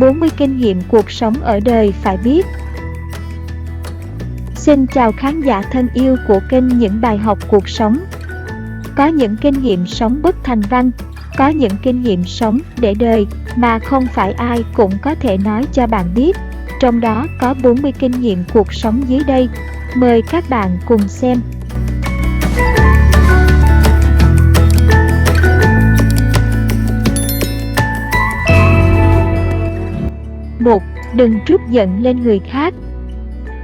40 kinh nghiệm cuộc sống ở đời phải biết. Xin chào khán giả thân yêu của kênh Những Bài Học Cuộc Sống. Có những kinh nghiệm sống bất thành văn, có những kinh nghiệm sống để đời mà không phải ai cũng có thể nói cho bạn biết. Trong đó có 40 kinh nghiệm cuộc sống dưới đây. Mời các bạn cùng xem. 1. Đừng trút giận lên người khác.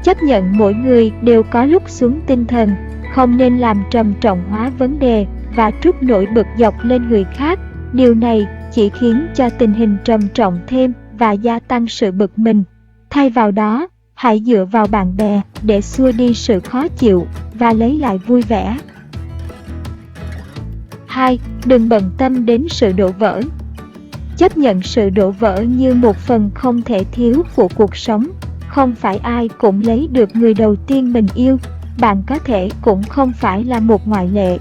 Chấp nhận mỗi người đều có lúc xuống tinh thần, không nên làm trầm trọng hóa vấn đề và trút nỗi bực dọc lên người khác. Điều này chỉ khiến cho tình hình trầm trọng thêm và gia tăng sự bực mình. Thay vào đó, hãy dựa vào bạn bè để xua đi sự khó chịu và lấy lại vui vẻ. 2. Đừng bận tâm đến sự đổ vỡ. Chấp nhận sự đổ vỡ như một phần không thể thiếu của cuộc sống. Không phải ai cũng lấy được người đầu tiên mình yêu, bạn có thể cũng không phải là một ngoại lệ.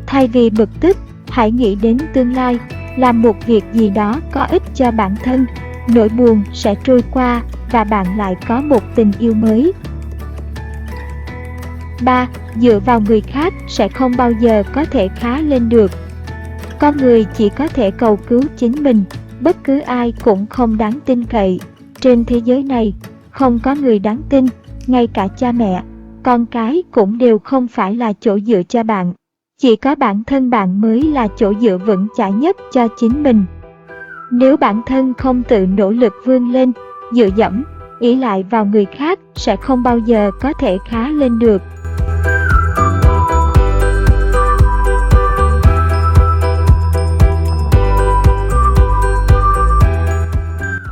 Thay vì bực tức, hãy nghĩ đến tương lai, làm một việc gì đó có ích cho bản thân. Nỗi buồn sẽ trôi qua và bạn lại có một tình yêu mới. 3. Dựa vào người khác sẽ không bao giờ có thể khá lên được. Con người chỉ có thể cầu cứu chính mình, bất cứ ai cũng không đáng tin cậy. Trên thế giới này, không có người đáng tin, ngay cả cha mẹ, con cái cũng đều không phải là chỗ dựa cho bạn. Chỉ có bản thân bạn mới là chỗ dựa vững chãi nhất cho chính mình. Nếu bản thân không tự nỗ lực vươn lên, dựa dẫm, ỷ lại vào người khác sẽ không bao giờ có thể khá lên được.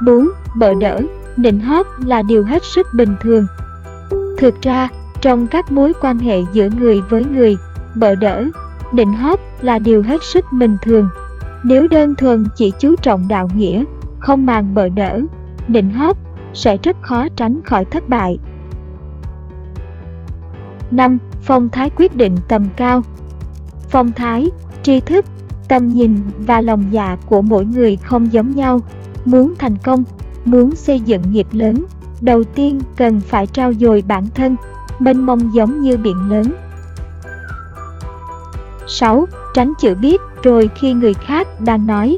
4. Bợ đỡ, nịnh hót là điều hết sức bình thường. Thực ra, trong các mối quan hệ giữa người với người, bợ đỡ, nịnh hót là điều hết sức bình thường. Nếu đơn thuần chỉ chú trọng đạo nghĩa, không màng bợ đỡ, nịnh hót, sẽ rất khó tránh khỏi thất bại. 5. Phong thái quyết định tầm cao. Phong thái, tri thức, tầm nhìn và lòng dạ của mỗi người không giống nhau. Muốn thành công, muốn xây dựng nghiệp lớn, đầu tiên cần phải trau dồi bản thân, mênh mông giống như biển lớn. 6. Tránh chữ biết rồi khi người khác đang nói.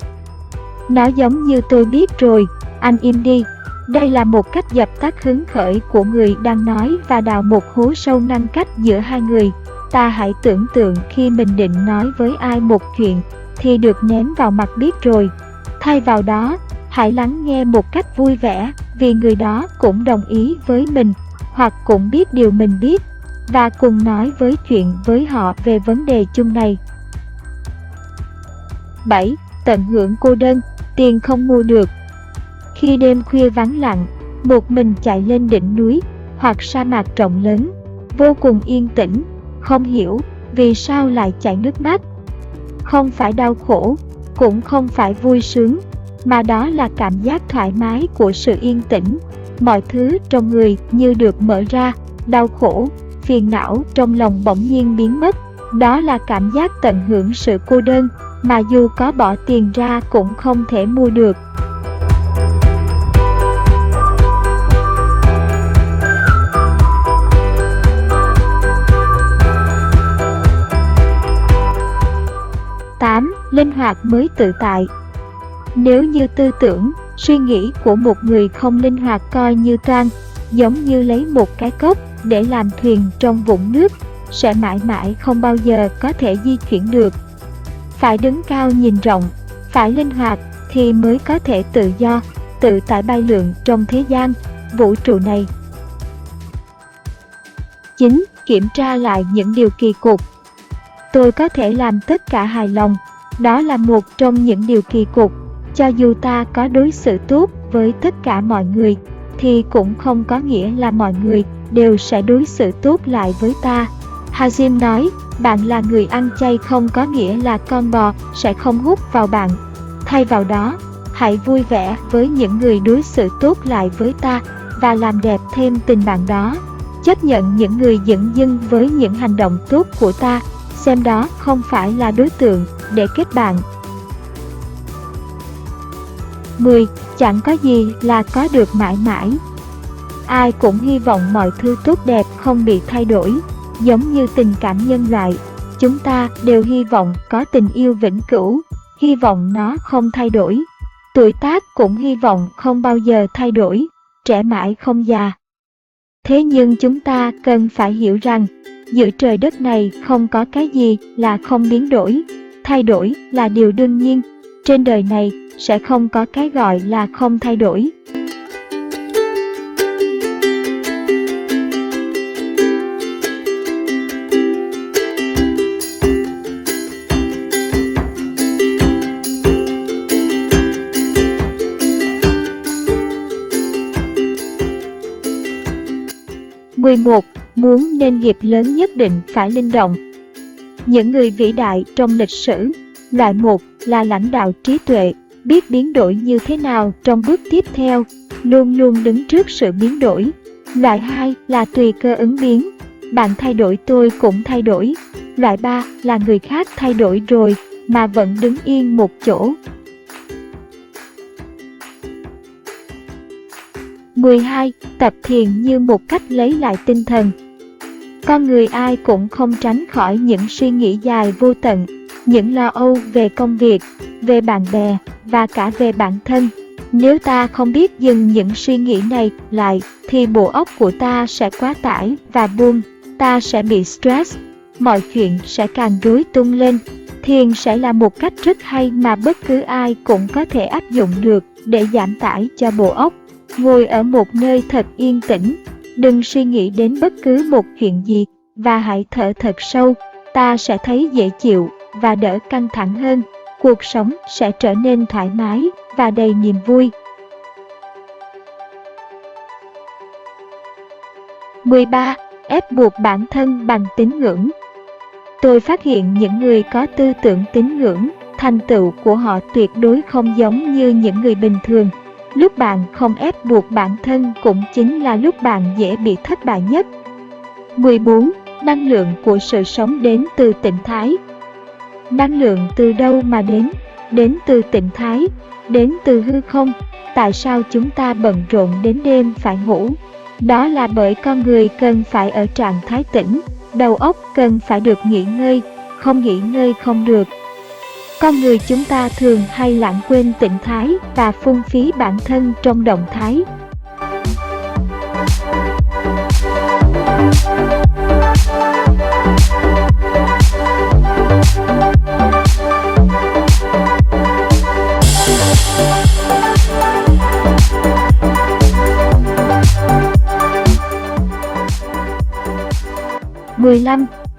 Nó giống như tôi biết rồi, anh im đi. Đây là một cách dập tắt hứng khởi của người đang nói và đào một hố sâu ngăn cách giữa hai người. Ta hãy tưởng tượng khi mình định nói với ai một chuyện thì được ném vào mặt biết rồi. Thay vào đó, hãy lắng nghe một cách vui vẻ vì người đó cũng đồng ý với mình hoặc cũng biết điều mình biết và cùng nói chuyện với họ về vấn đề chung này. 7. Tận hưởng cô đơn, tiền không mua được. Khi đêm khuya vắng lặng, một mình chạy lên đỉnh núi hoặc sa mạc rộng lớn, vô cùng yên tĩnh, không hiểu vì sao lại chảy nước mắt. Không phải đau khổ, cũng không phải vui sướng, mà đó là cảm giác thoải mái của sự yên tĩnh. Mọi thứ trong người như được mở ra, đau khổ, phiền não trong lòng bỗng nhiên biến mất. Đó là cảm giác tận hưởng sự cô đơn mà dù có bỏ tiền ra cũng không thể mua được. 8. Linh hoạt mới tự tại. Nếu như tư tưởng, suy nghĩ của một người không linh hoạt coi như toan, giống như lấy một cái cốc để làm thuyền trong vũng nước, sẽ mãi mãi không bao giờ có thể di chuyển được. Phải đứng cao nhìn rộng, phải linh hoạt thì mới có thể tự do, tự tại bay lượn trong thế gian, vũ trụ này. 9. Kiểm tra lại những điều kỳ cục. Tôi có thể làm tất cả hài lòng, đó là một trong những điều kỳ cục. Cho dù ta có đối xử tốt với tất cả mọi người, thì cũng không có nghĩa là mọi người đều sẽ đối xử tốt lại với ta. Hazim nói, bạn là người ăn chay không có nghĩa là con bò sẽ không hút vào bạn. Thay vào đó, hãy vui vẻ với những người đối xử tốt lại với ta và làm đẹp thêm tình bạn đó. Chấp nhận những người dửng dưng với những hành động tốt của ta, xem đó không phải là đối tượng để kết bạn. 10. Chẳng có gì là có được mãi mãi. Ai cũng hy vọng mọi thứ tốt đẹp không bị thay đổi. Giống như tình cảm nhân loại, chúng ta đều hy vọng có tình yêu vĩnh cửu, hy vọng nó không thay đổi. Tuổi tác cũng hy vọng không bao giờ thay đổi, trẻ mãi không già. Thế nhưng chúng ta cần phải hiểu rằng, giữa trời đất này không có cái gì là không biến đổi. Thay đổi là điều đương nhiên. Trên đời này sẽ không có cái gọi là không thay đổi. Muốn nên nghiệp lớn nhất định phải linh động. Những người vĩ đại trong lịch sử. Loại 1 là lãnh đạo trí tuệ, biết biến đổi như thế nào trong bước tiếp theo, luôn luôn đứng trước sự biến đổi. Loại 2 là tùy cơ ứng biến, bạn thay đổi tôi cũng thay đổi. Loại 3 là người khác thay đổi rồi mà vẫn đứng yên một chỗ. 12. Tập thiền như một cách lấy lại tinh thần. Con người ai cũng không tránh khỏi những suy nghĩ dài vô tận, những lo âu về công việc, về bạn bè và cả về bản thân. Nếu ta không biết dừng những suy nghĩ này lại, thì bộ óc của ta sẽ quá tải và buông, ta sẽ bị stress, mọi chuyện sẽ càng rối tung lên. Thiền sẽ là một cách rất hay mà bất cứ ai cũng có thể áp dụng được để giảm tải cho bộ óc. Ngồi ở một nơi thật yên tĩnh, đừng suy nghĩ đến bất cứ một chuyện gì, và hãy thở thật sâu, ta sẽ thấy dễ chịu và đỡ căng thẳng hơn. Cuộc sống sẽ trở nên thoải mái và đầy niềm vui. 13. Ép buộc bản thân bằng tín ngưỡng. Tôi phát hiện những người có tư tưởng tín ngưỡng, thành tựu của họ tuyệt đối không giống như những người bình thường. Lúc bạn không ép buộc bản thân cũng chính là lúc bạn dễ bị thất bại nhất. 14. Năng lượng của sự sống đến từ tỉnh thái. Năng lượng từ đâu mà đến? Đến từ tỉnh thái, đến từ hư không. Tại sao chúng ta bận rộn đến đêm phải ngủ? Đó là bởi con người cần phải ở trạng thái tĩnh, đầu óc cần phải được nghỉ ngơi, không nghỉ ngơi không được. Con người chúng ta thường hay lãng quên tỉnh thái và phung phí bản thân trong động thái.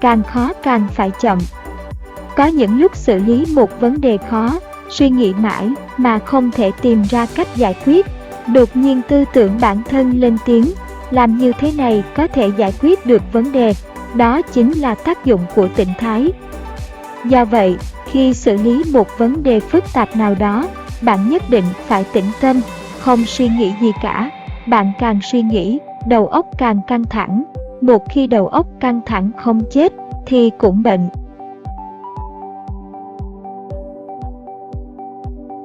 Càng khó càng phải chậm. Có những lúc xử lý một vấn đề khó, suy nghĩ mãi mà không thể tìm ra cách giải quyết. Đột nhiên tư tưởng bản thân lên tiếng, làm như thế này có thể giải quyết được vấn đề. Đó chính là tác dụng của tỉnh thái. Do vậy, khi xử lý một vấn đề phức tạp nào đó, bạn nhất định phải tĩnh tâm, không suy nghĩ gì cả. Bạn càng suy nghĩ, đầu óc càng căng thẳng. Một khi đầu óc căng thẳng không chết, thì cũng bệnh.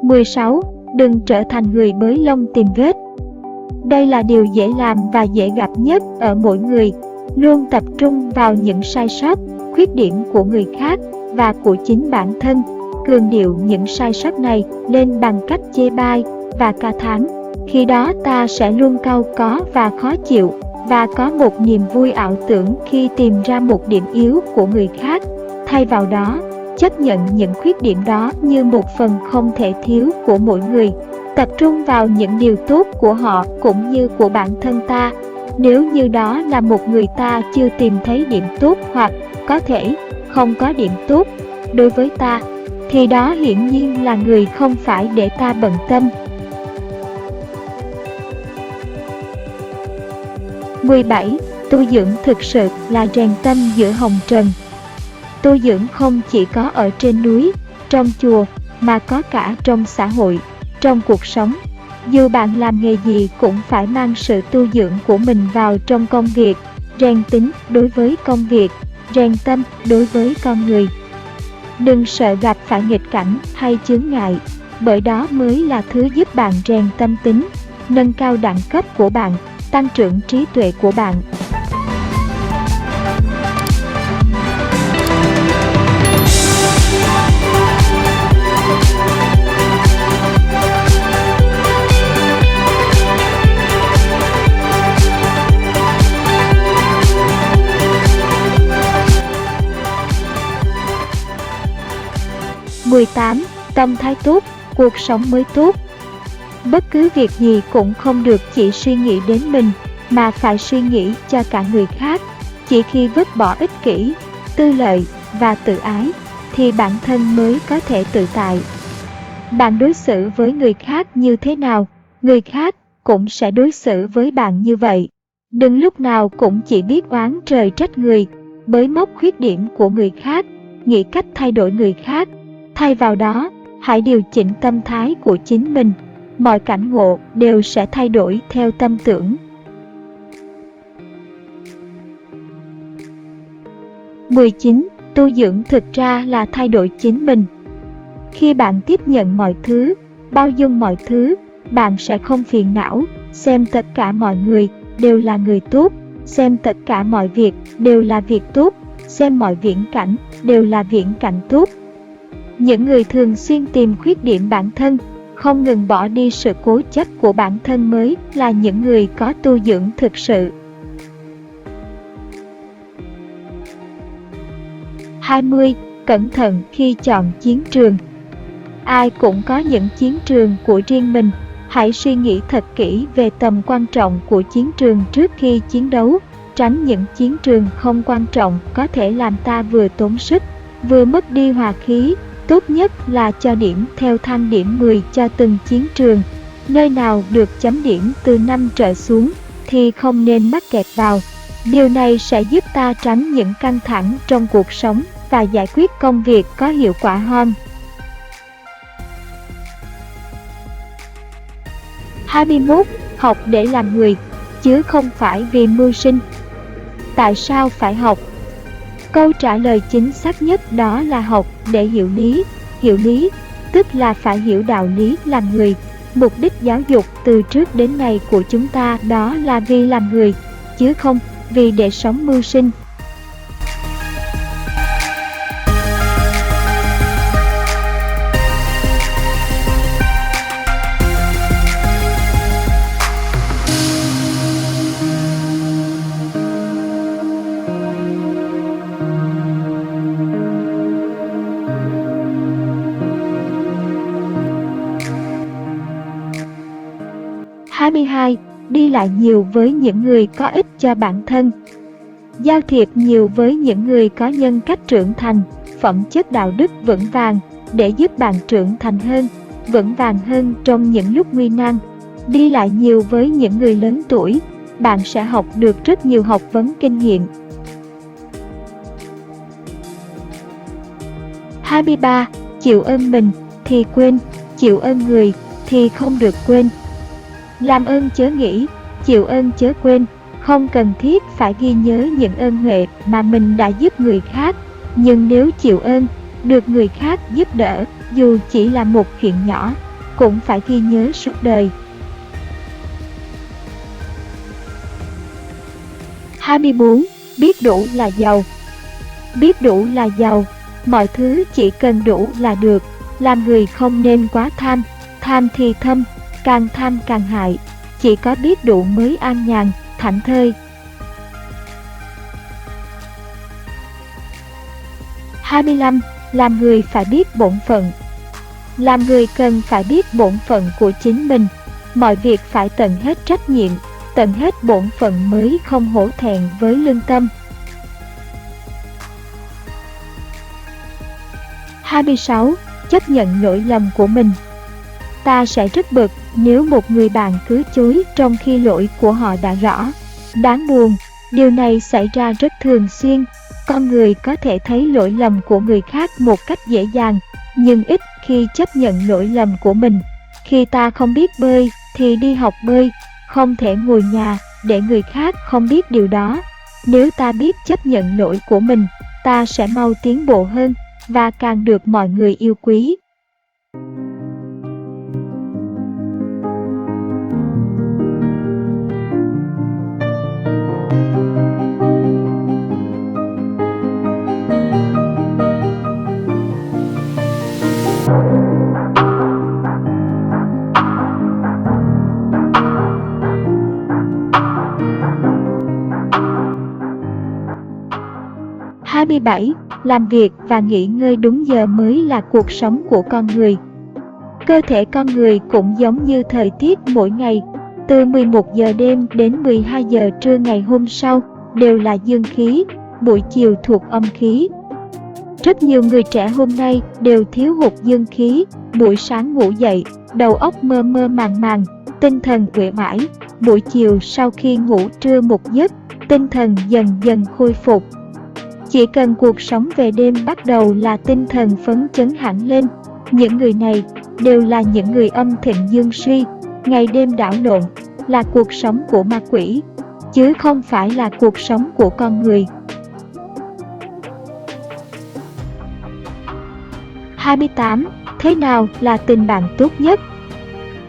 16. Đừng trở thành người bới lông tìm vết. Đây là điều dễ làm và dễ gặp nhất ở mỗi người. Luôn tập trung vào những sai sót, khuyết điểm của người khác và của chính bản thân. Cường điệu những sai sót này lên bằng cách chê bai và ca thán. Khi đó ta sẽ luôn cau có và khó chịu, và có một niềm vui ảo tưởng khi tìm ra một điểm yếu của người khác. Thay vào đó, chấp nhận những khuyết điểm đó như một phần không thể thiếu của mỗi người. Tập trung vào những điều tốt của họ cũng như của bản thân ta. Nếu như đó là một người ta chưa tìm thấy điểm tốt hoặc có thể không có điểm tốt đối với ta, thì đó hiển nhiên là người không phải để ta bận tâm. 17. Tu dưỡng thực sự là rèn tâm giữa hồng trần. Tu dưỡng không chỉ có ở trên núi, trong chùa, mà có cả trong xã hội, trong cuộc sống. Dù bạn làm nghề gì cũng phải mang sự tu dưỡng của mình vào trong công việc, rèn tính đối với công việc, rèn tâm đối với con người. Đừng sợ gặp phải nghịch cảnh hay chướng ngại. bởi đó mới là thứ giúp bạn rèn tâm tính, nâng cao đẳng cấp của bạn, tăng trưởng trí tuệ của bạn. Tâm thái tốt, cuộc sống mới tốt. Bất cứ việc gì cũng không được chỉ suy nghĩ đến mình, mà phải suy nghĩ cho cả người khác. Chỉ khi vứt bỏ ích kỷ, tư lợi và tự ái, thì bản thân mới có thể tự tại. Bạn đối xử với người khác như thế nào, người khác cũng sẽ đối xử với bạn như vậy. Đừng lúc nào cũng chỉ biết oán trời trách người, bới móc khuyết điểm của người khác, nghĩ cách thay đổi người khác. Thay vào đó, hãy điều chỉnh tâm thái của chính mình. Mọi cảnh ngộ đều sẽ thay đổi theo tâm tưởng. 19. Tu dưỡng thực ra là thay đổi chính mình. Khi bạn tiếp nhận mọi thứ, bao dung mọi thứ, bạn sẽ không phiền não, xem tất cả mọi người đều là người tốt, xem tất cả mọi việc đều là việc tốt, xem mọi viễn cảnh đều là viễn cảnh tốt. Những người thường xuyên tìm khuyết điểm bản thân, không ngừng bỏ đi sự cố chấp của bản thân mới là những người có tu dưỡng thực sự. 20. Cẩn thận khi chọn chiến trường. Ai cũng có những chiến trường của riêng mình. Hãy suy nghĩ thật kỹ về tầm quan trọng của chiến trường trước khi chiến đấu. Tránh những chiến trường không quan trọng có thể làm ta vừa tốn sức, vừa mất đi hòa khí. Tốt nhất là cho điểm theo thang điểm 10 cho từng chiến trường. Nơi nào được chấm điểm từ 5 trở xuống thì không nên mắc kẹt vào. Điều này sẽ giúp ta tránh những căng thẳng trong cuộc sống và giải quyết công việc có hiệu quả hơn. 21. Học để làm người, chứ không phải vì mưu sinh. Tại sao phải học? Câu trả lời chính xác nhất đó là học để hiểu lý. Hiểu lý, tức là phải hiểu đạo lý làm người. Mục đích giáo dục từ trước đến nay của chúng ta đó là vì làm người, chứ không vì để sống mưu sinh. Đi lại nhiều với những người có ích cho bản thân. Giao thiệp nhiều với những người có nhân cách trưởng thành, phẩm chất đạo đức vững vàng để giúp bạn trưởng thành hơn, vững vàng hơn trong những lúc nguy nan. Đi lại nhiều với những người lớn tuổi, bạn sẽ học được rất nhiều học vấn kinh nghiệm. 23. Chịu ơn mình thì quên, chịu ơn người thì không được quên. Làm ơn chớ nghĩ, chịu ơn chớ quên. Không cần thiết phải ghi nhớ những ơn huệ mà mình đã giúp người khác, nhưng nếu chịu ơn, được người khác giúp đỡ, dù chỉ là một chuyện nhỏ, cũng phải ghi nhớ suốt đời. 24. Biết đủ là giàu. Biết đủ là giàu, mọi thứ chỉ cần đủ là được. Làm người không nên quá tham, tham thì thâm, càng tham càng hại. Chỉ có biết đủ mới an nhàn, thảnh thơi. 25. Làm người phải biết bổn phận. Làm người cần phải biết bổn phận của chính mình. Mọi việc phải tận hết trách nhiệm, tận hết bổn phận mới không hổ thẹn với lương tâm. 26. Chấp nhận lỗi lầm của mình. Ta sẽ rất bực nếu một người bạn cứ chối trong khi lỗi của họ đã rõ. Đáng buồn, điều này xảy ra rất thường xuyên. Con người có thể thấy lỗi lầm của người khác một cách dễ dàng, nhưng ít khi chấp nhận lỗi lầm của mình. Khi ta không biết bơi thì đi học bơi, không thể ngồi nhà để người khác không biết điều đó. Nếu ta biết chấp nhận lỗi của mình, ta sẽ mau tiến bộ hơn và càng được mọi người yêu quý. 27. Làm việc và nghỉ ngơi đúng giờ mới là cuộc sống của con người. Cơ thể con người cũng giống như thời tiết mỗi ngày. Từ 11 giờ đêm đến 12 giờ trưa ngày hôm sau đều là dương khí, buổi chiều thuộc âm khí. Rất nhiều người trẻ hôm nay đều thiếu hụt dương khí, buổi sáng ngủ dậy, đầu óc mơ mơ màng màng, tinh thần uể oải, buổi chiều sau khi ngủ trưa một giấc, tinh thần dần dần khôi phục. Chỉ cần cuộc sống về đêm bắt đầu là tinh thần phấn chấn hẳn lên. Những người này đều là những người âm thịnh dương suy, ngày đêm đảo lộn, là cuộc sống của ma quỷ, chứ không phải là cuộc sống của con người. 28. Thế nào là tình bạn tốt nhất?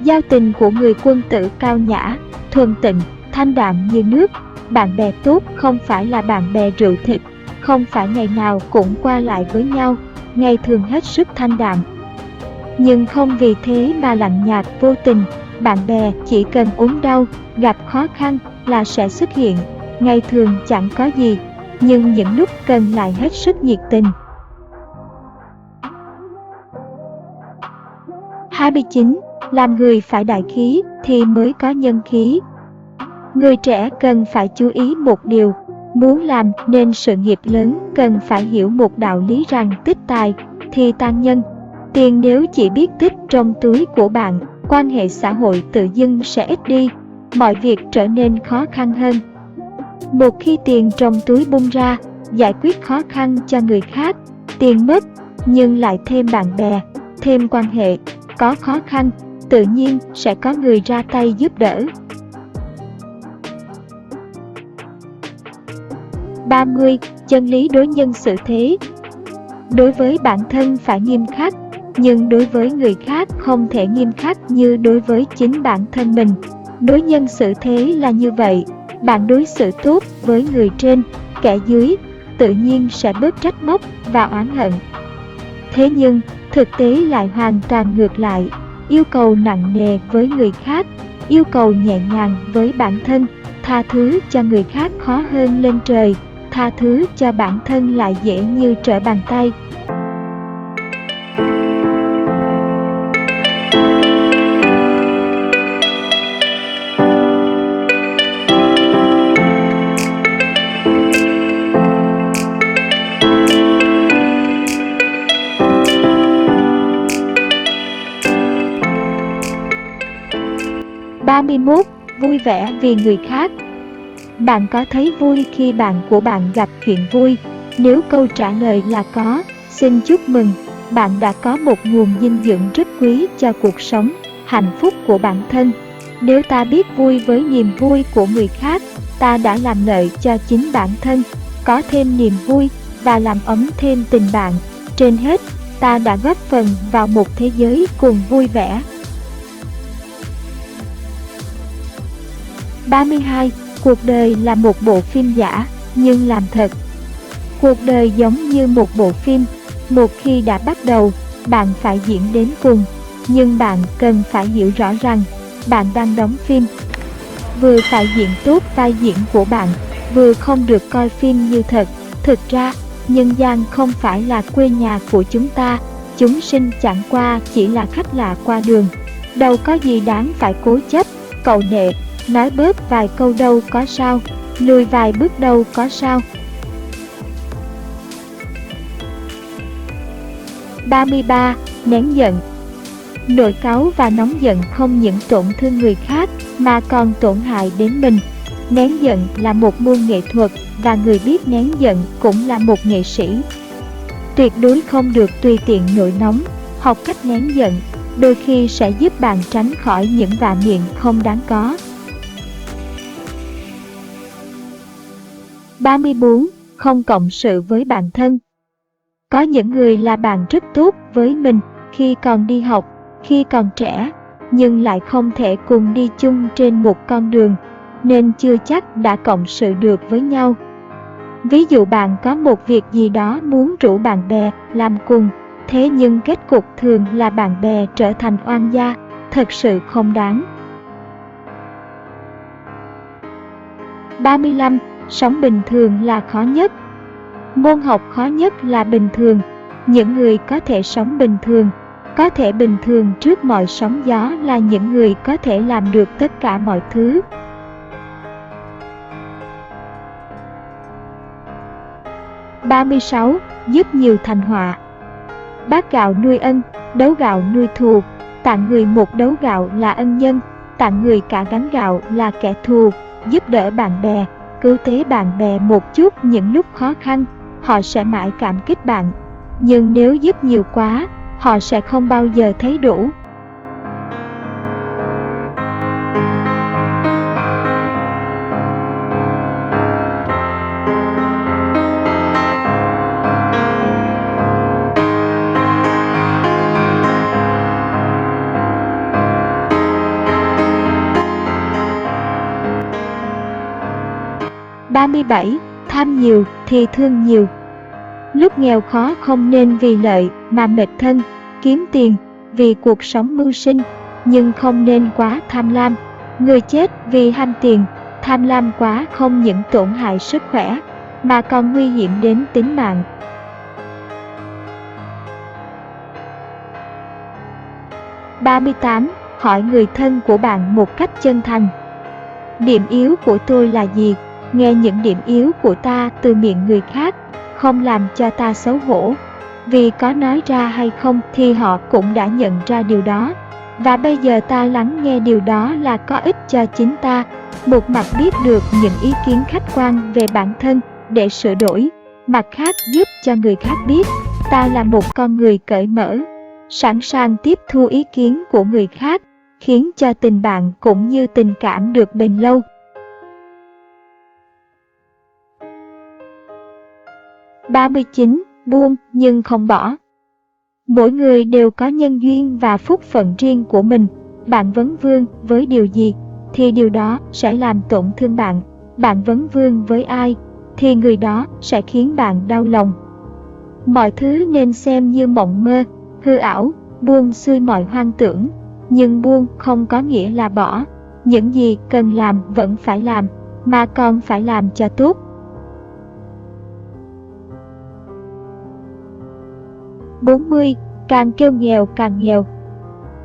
Giao tình của người quân tử cao nhã, thuần tịnh, thanh đạm như nước. Bạn bè tốt không phải là bạn bè rượu thịt, không phải ngày nào cũng qua lại với nhau, ngày thường hết sức thanh đạm. Nhưng không vì thế mà lạnh nhạt vô tình. Bạn bè chỉ cần ốm đau, gặp khó khăn là sẽ xuất hiện, ngày thường chẳng có gì, nhưng những lúc cần lại hết sức nhiệt tình. 29. Làm người phải đại khí thì mới có nhân khí. Người trẻ cần phải chú ý một điều, muốn làm nên sự nghiệp lớn cần phải hiểu một đạo lý rằng tích tài thì tàn nhân. Tiền nếu chỉ biết tích trong túi của bạn, quan hệ xã hội tự dưng sẽ ít đi, mọi việc trở nên khó khăn hơn. Một khi tiền trong túi bung ra, giải quyết khó khăn cho người khác, tiền mất, nhưng lại thêm bạn bè, thêm quan hệ, có khó khăn, tự nhiên sẽ có người ra tay giúp đỡ. 30. Chân lý đối nhân xử thế. Đối với bản thân phải nghiêm khắc, nhưng đối với người khác không thể nghiêm khắc như đối với chính bản thân mình. Đối nhân xử thế là như vậy, bạn đối xử tốt với người trên, kẻ dưới, tự nhiên sẽ bớt trách móc và oán hận. Thế nhưng, thực tế lại hoàn toàn ngược lại, yêu cầu nặng nề với người khác, yêu cầu nhẹ nhàng với bản thân, tha thứ cho người khác khó hơn lên trời, tha thứ cho bản thân lại dễ như trở bàn tay. Ba 31. Vui vẻ vì người khác. Bạn có thấy vui khi bạn của bạn gặp chuyện vui? Nếu câu trả lời là có, xin chúc mừng, bạn đã có một nguồn dinh dưỡng rất quý cho cuộc sống, hạnh phúc của bản thân. Nếu ta biết vui với niềm vui của người khác, ta đã làm lợi cho chính bản thân, có thêm niềm vui và làm ấm thêm tình bạn. Trên hết, ta đã góp phần vào một thế giới cùng vui vẻ. 32. Cuộc đời là một bộ phim giả, nhưng làm thật. Cuộc đời giống như một bộ phim, một khi đã bắt đầu, bạn phải diễn đến cùng, nhưng bạn cần phải hiểu rõ rằng bạn đang đóng phim. Vừa phải diễn tốt vai diễn của bạn, vừa không được coi phim như thật. Thực ra, nhân gian không phải là quê nhà của chúng ta, chúng sinh chẳng qua chỉ là khách lạ qua đường. Đâu có gì đáng phải cố chấp, cậu nệ, nói bớt vài câu đâu có sao, lùi vài bước đâu có sao. 33. Nén giận. Nổi cáu và nóng giận không những tổn thương người khác mà còn tổn hại đến mình. Nén giận là một môn nghệ thuật và người biết nén giận cũng là một nghệ sĩ. Tuyệt đối không được tùy tiện nổi nóng, học cách nén giận, đôi khi sẽ giúp bạn tránh khỏi những vạ miệng không đáng có. 34. Không cộng sự với bạn thân. Có những người là bạn rất tốt với mình khi còn đi học, khi còn trẻ, nhưng lại không thể cùng đi chung trên một con đường, nên chưa chắc đã cộng sự được với nhau. Ví dụ bạn có một việc gì đó muốn rủ bạn bè làm cùng, thế nhưng kết cục thường là bạn bè trở thành oan gia, thật sự không đáng. 35. Sống bình thường là khó nhất. Môn học khó nhất là bình thường. Những người có thể sống bình thường, có thể bình thường trước mọi sóng gió là những người có thể làm được tất cả mọi thứ. – 36. Giúp nhiều thành họa. Bát gạo nuôi ân, đấu gạo nuôi thù. Tặng người một đấu gạo là ân nhân, tặng người cả gánh gạo là kẻ thù. Giúp đỡ bạn bè, cứu tế bạn bè một chút những lúc khó khăn, họ sẽ mãi cảm kích bạn. Nhưng nếu giúp nhiều quá, họ sẽ không bao giờ thấy đủ. – 37. Tham nhiều thì thương nhiều. Lúc nghèo khó không nên vì lợi mà mệt thân, kiếm tiền, vì cuộc sống mưu sinh, nhưng không nên quá tham lam. Người chết vì ham tiền, tham lam quá không những tổn hại sức khỏe, mà còn nguy hiểm đến tính mạng. – 38. Hỏi người thân của bạn một cách chân thành. Điểm yếu của tôi là gì? Nghe những điểm yếu của ta từ miệng người khác không làm cho ta xấu hổ, vì có nói ra hay không thì họ cũng đã nhận ra điều đó, và bây giờ ta lắng nghe điều đó là có ích cho chính ta. Một mặt biết được những ý kiến khách quan về bản thân để sửa đổi, mặt khác giúp cho người khác biết ta là một con người cởi mở, sẵn sàng tiếp thu ý kiến của người khác, khiến cho tình bạn cũng như tình cảm được bền lâu. 39. Buông nhưng không bỏ. Mỗi người đều có nhân duyên và phúc phận riêng của mình. Bạn vấn vương với điều gì thì điều đó sẽ làm tổn thương bạn. Bạn vấn vương với ai thì người đó sẽ khiến bạn đau lòng. Mọi thứ nên xem như mộng mơ, hư ảo, buông xuôi mọi hoang tưởng. Nhưng buông không có nghĩa là bỏ. Những gì cần làm vẫn phải làm, mà còn phải làm cho tốt. 40. Càng kêu nghèo càng nghèo.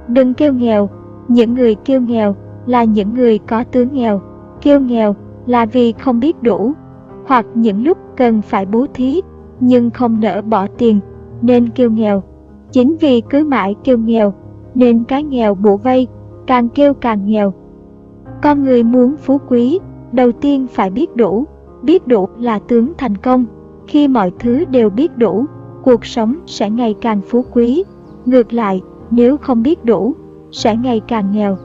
Đừng kêu nghèo. Những người kêu nghèo là những người có tướng nghèo. Kêu nghèo là vì không biết đủ, hoặc những lúc cần phải bố thí nhưng không nỡ bỏ tiền nên kêu nghèo. Chính vì cứ mãi kêu nghèo nên cái nghèo bủa vây, càng kêu càng nghèo. Con người muốn phú quý, đầu tiên phải biết đủ. Biết đủ là tướng thành công. Khi mọi thứ đều biết đủ, cuộc sống sẽ ngày càng phú quý. Ngược lại, nếu không biết đủ, sẽ ngày càng nghèo.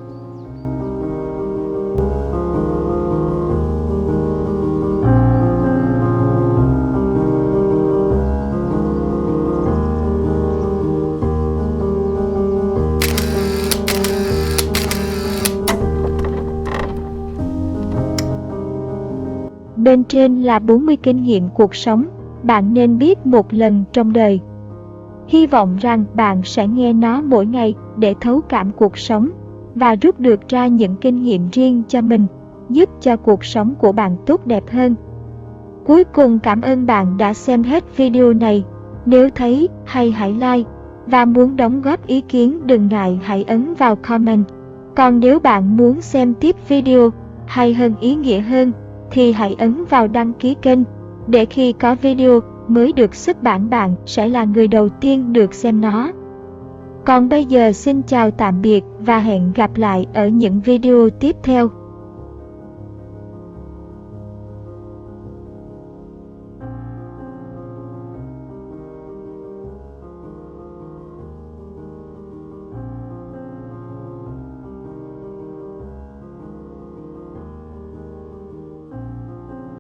Bên trên là 40 kinh nghiệm cuộc sống bạn nên biết một lần trong đời. Hy vọng rằng bạn sẽ nghe nó mỗi ngày để thấu cảm cuộc sống và rút được ra những kinh nghiệm riêng cho mình, giúp cho cuộc sống của bạn tốt đẹp hơn. Cuối cùng, cảm ơn bạn đã xem hết video này. Nếu thấy hay hãy like, và muốn đóng góp ý kiến đừng ngại hãy ấn vào comment. Còn nếu bạn muốn xem tiếp video hay hơn, ý nghĩa hơn, thì hãy ấn vào đăng ký kênh, để khi có video mới được xuất bản bạn sẽ là người đầu tiên được xem nó. Còn bây giờ xin chào tạm biệt và hẹn gặp lại ở những video tiếp theo.